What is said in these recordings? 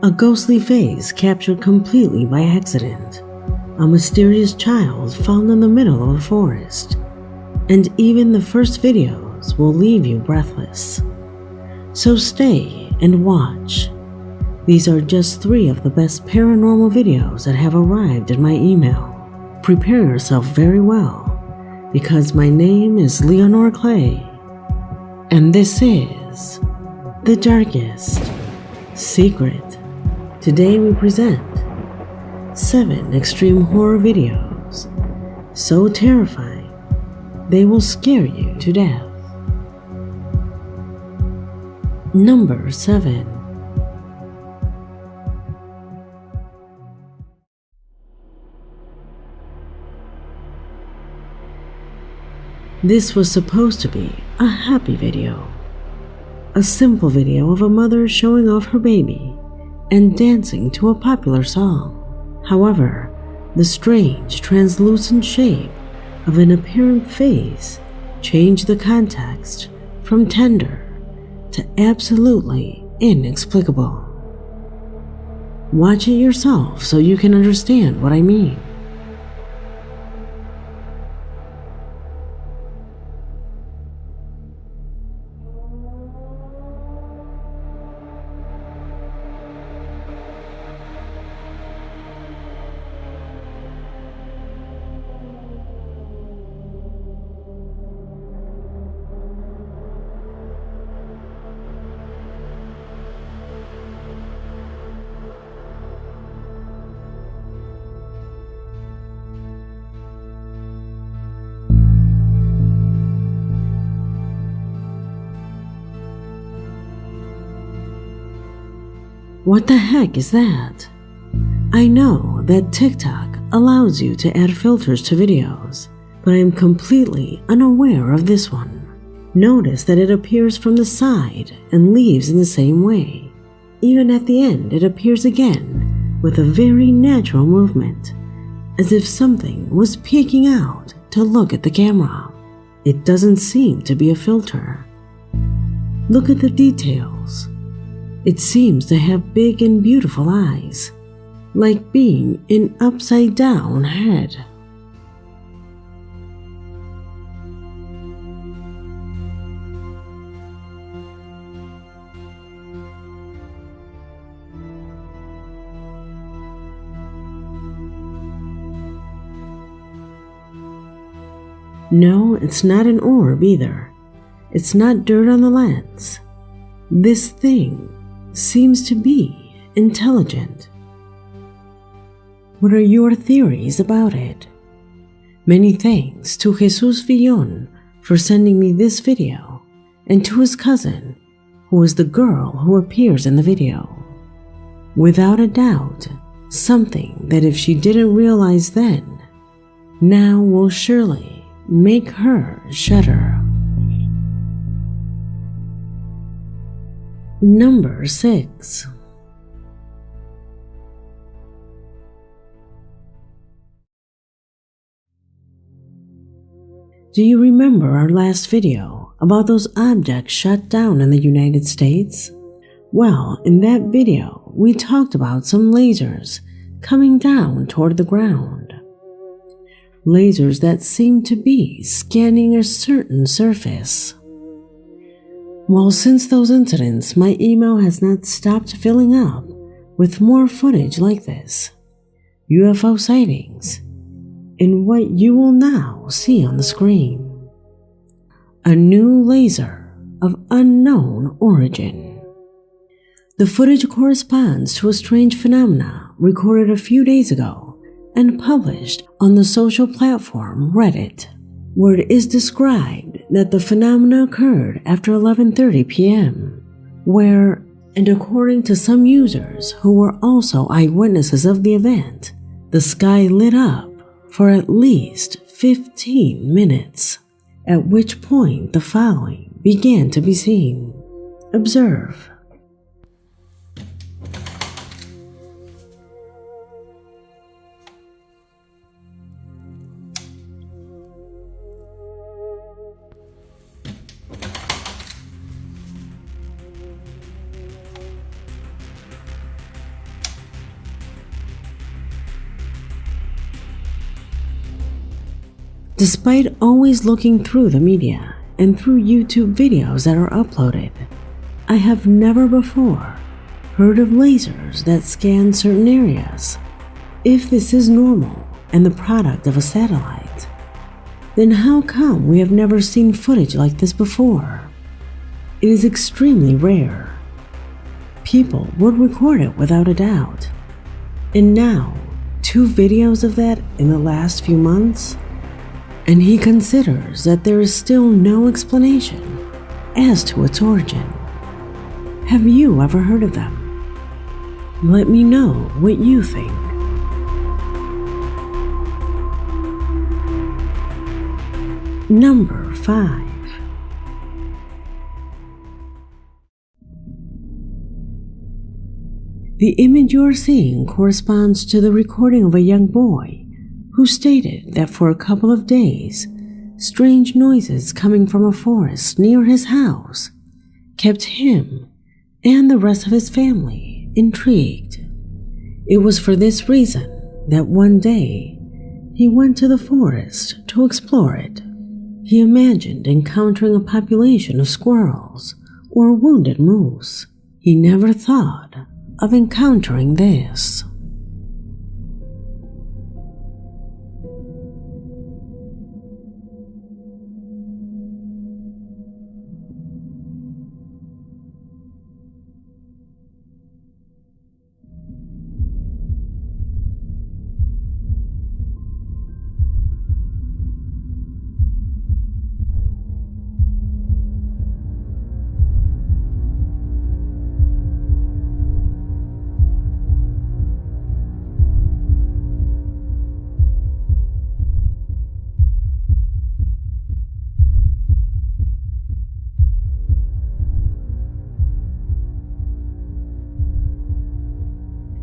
A ghostly face captured completely by accident. A mysterious child found in the middle of a forest. And even the first videos will leave you breathless. So stay and watch. These are just 3 of the best paranormal videos that have arrived in my email. Prepare yourself very well, because my name is Leonore Clay, and this is The Darkest Secret. Today we present 7 extreme horror videos, so terrifying they will scare you to death. Number 7. This was supposed to be a happy video. A simple video of a mother showing off her baby and dancing to a popular song. However, the strange translucent shape of an apparent face changed the context from tender to absolutely inexplicable. Watch it yourself so you can understand what I mean. What the heck is that? I know that TikTok allows you to add filters to videos, but I am completely unaware of this one. Notice that it appears from the side and leaves in the same way. Even at the end, it appears again with a very natural movement, as if something was peeking out to look at the camera. It doesn't seem to be a filter. Look at the details. It seems to have big and beautiful eyes, like being an upside-down head. No, it's not an orb either. It's not dirt on the lens. This thing seems to be intelligent. What are your theories about it? Many thanks to Jesus Villon for sending me this video, and to his cousin, who is the girl who appears in the video. Without a doubt, something that if she didn't realize then, now will surely make her shudder. Number 6. Do you remember our last video about those objects shot down in the United States? Well, in that video, we talked about some lasers coming down toward the ground. Lasers that seem to be scanning a certain surface. Well, since those incidents, my email has not stopped filling up with more footage like this. UFO sightings, and what you will now see on the screen. A new laser of unknown origin. The footage corresponds to a strange phenomena recorded a few days ago and published on the social platform Reddit, where it is described that the phenomena occurred after 11:30 p.m., where, and according to some users who were also eyewitnesses of the event, the sky lit up for at least 15 minutes, at which point the following began to be seen. Observe. Despite always looking through the media and through YouTube videos that are uploaded, I have never before heard of lasers that scan certain areas. If this is normal and the product of a satellite, then how come we have never seen footage like this before? It is extremely rare. People would record it without a doubt. And now, 2 videos of that in the last few months? And he considers that there is still no explanation as to its origin. Have you ever heard of them? Let me know what you think. Number 5. The image you are seeing corresponds to the recording of a young boy who stated that for a couple of days, strange noises coming from a forest near his house kept him and the rest of his family intrigued. It was for this reason that one day he went to the forest to explore it. He imagined encountering a population of squirrels or wounded moose. He never thought of encountering this.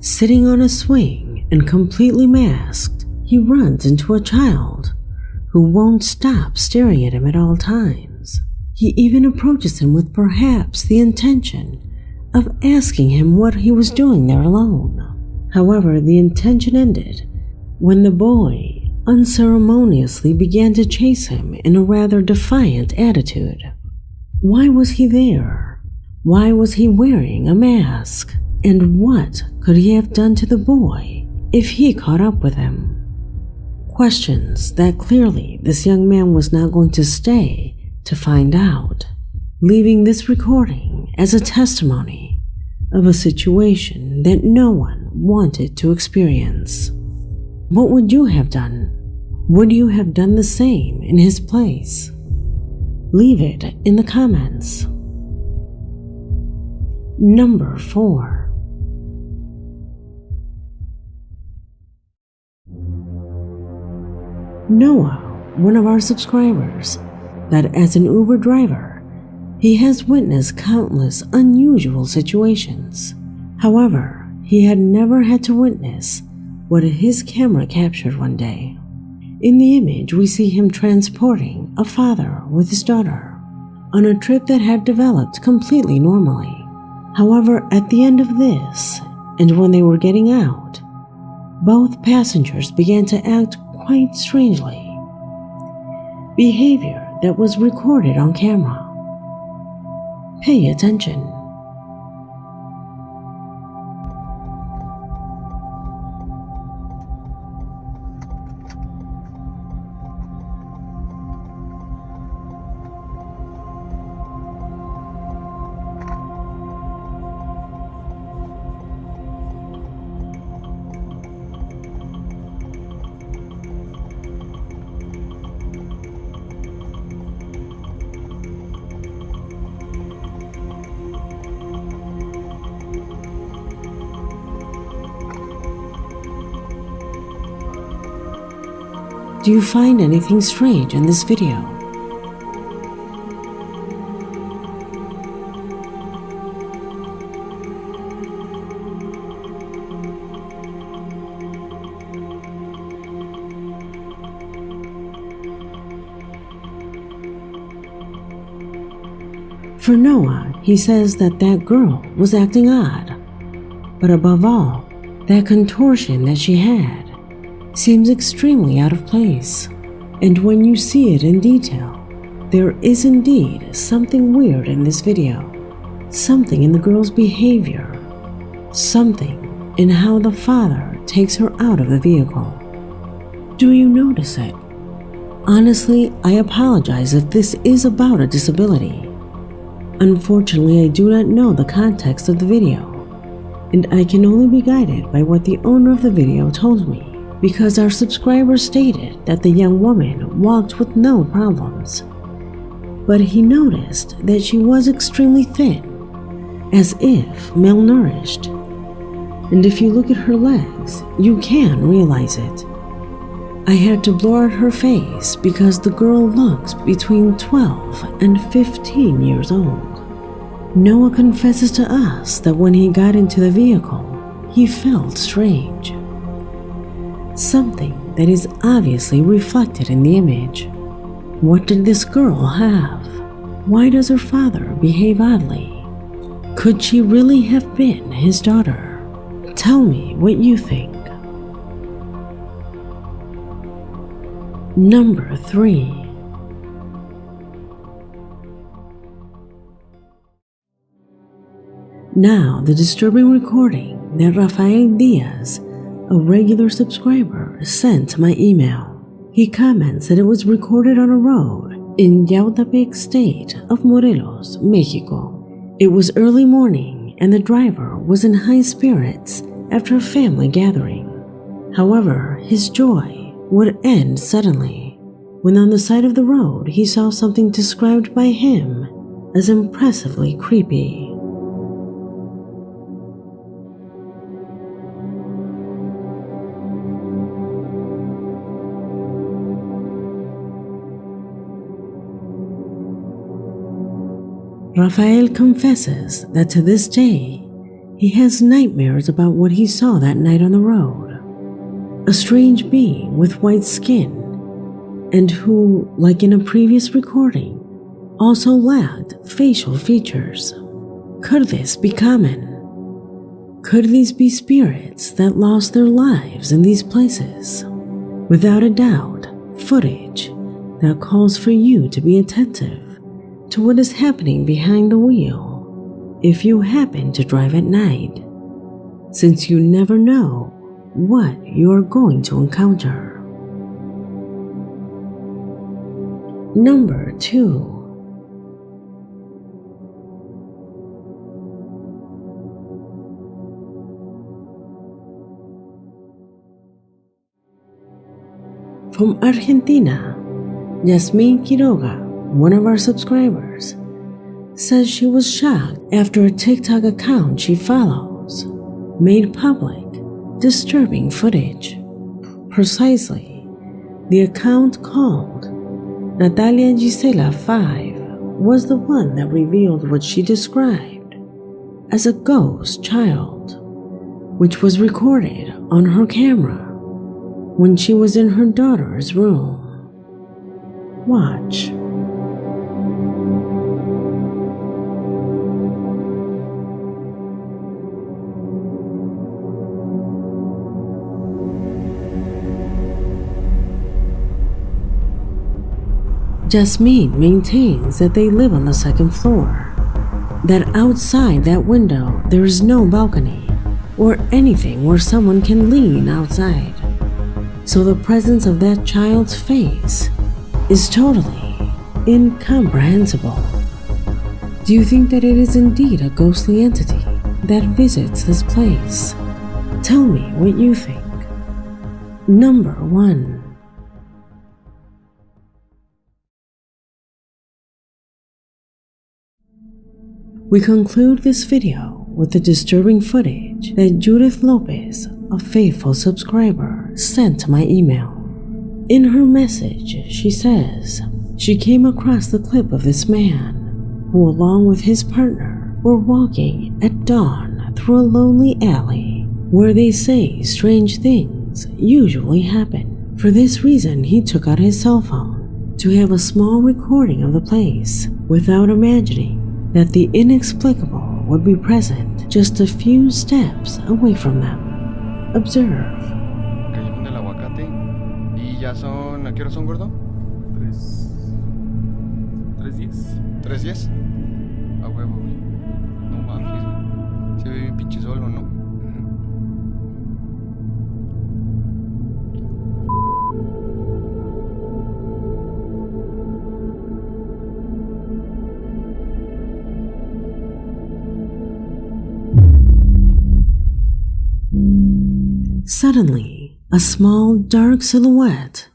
Sitting on a swing and completely masked, he runs into a child who won't stop staring at him at all times. He even approaches him with perhaps the intention of asking him what he was doing there alone. However, the intention ended when the boy unceremoniously began to chase him in a rather defiant attitude. Why was he there? Why was he wearing a mask? And what could he have done to the boy if he caught up with him? Questions that clearly this young man was not going to stay to find out, leaving this recording as a testimony of a situation that no one wanted to experience. What would you have done? Would you have done the same in his place? Leave it in the comments. Number 4. Noah, one of our subscribers, that as an Uber driver, he has witnessed countless unusual situations. However, he had never had to witness what his camera captured one day. In the image, we see him transporting a father with his daughter on a trip that had developed completely normally. However, at the end of this, and when they were getting out, both passengers began to act quite strangely. Behavior that was recorded on camera. Pay attention. Do you find anything strange in this video? For Noah, he says that girl was acting odd, but above all, that contortion that she had seems extremely out of place. And when you see it in detail, there is indeed something weird in this video. Something in the girl's behavior. Something in how the father takes her out of the vehicle. Do you notice it? Honestly, I apologize if this is about a disability. Unfortunately, I do not know the context of the video, and I can only be guided by what the owner of the video told me, because our subscriber stated that the young woman walked with no problems. But he noticed that she was extremely thin, as if malnourished. And if you look at her legs, you can realize it. I had to blur out her face because the girl looks between 12 and 15 years old. Noah confesses to us that when he got into the vehicle, he felt strange. Something that is obviously reflected in the image. What did this girl have? Why does her father behave oddly? Could she really have been his daughter? Tell me what you think. Number 3. Now, the disturbing recording that Rafael Diaz, a regular subscriber, sent to my email. He comments that it was recorded on a road in Yautepec state of Morelos, Mexico. It was early morning and the driver was in high spirits after a family gathering. However, his joy would end suddenly when on the side of the road he saw something described by him as impressively creepy. Rafael confesses that to this day, he has nightmares about what he saw that night on the road. A strange being with white skin, and who, like in a previous recording, also lacked facial features. Could this be common? Could these be spirits that lost their lives in these places? Without a doubt, footage that calls for you to be attentive to what is happening behind the wheel if you happen to drive at night, since you never know what you are going to encounter. Number 2. From Argentina, Yasmin Quiroga, one of our subscribers, says she was shocked after a TikTok account she follows made public disturbing footage. Precisely, the account called Natalia Gisela 5 was the one that revealed what she described as a ghost child, which was recorded on her camera when she was in her daughter's room. Watch. Jasmine maintains that they live on the second floor, that outside that window there is no balcony or anything where someone can lean outside. So the presence of that child's face is totally incomprehensible. Do you think that it is indeed a ghostly entity that visits this place? Tell me what you think. Number 1. We conclude this video with the disturbing footage that Judith Lopez, a faithful subscriber, sent to my email. In her message, she says she came across the clip of this man who, along with his partner, were walking at dawn through a lonely alley where they say strange things usually happen. For this reason, he took out his cell phone to have a small recording of the place without imagining that the inexplicable would be present just a few steps away from them. Observe. Callejón del Aguacate. ¿Y ya son... ¿A qué hora son, gordo? 3:10. ¿3:10? A huevo, güey. No mames, güey. Se ve bien pinche solo, ¿no? Suddenly, a small, dark silhouette,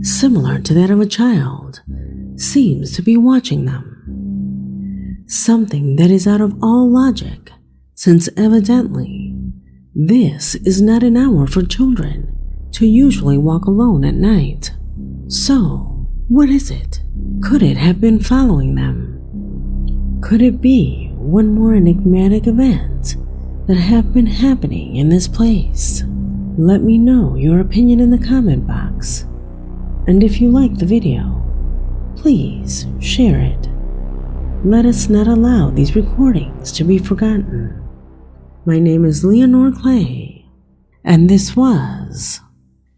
similar to that of a child, seems to be watching them. Something that is out of all logic, since evidently, this is not an hour for children to usually walk alone at night. So, what is it? Could it have been following them? Could it be one more enigmatic event that have been happening in this place? Let me know your opinion in the comment box. And if you like the video, please share it. Let us not allow these recordings to be forgotten. My name is Leonore Clay, and this was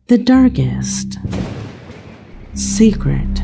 The Darkest Secret.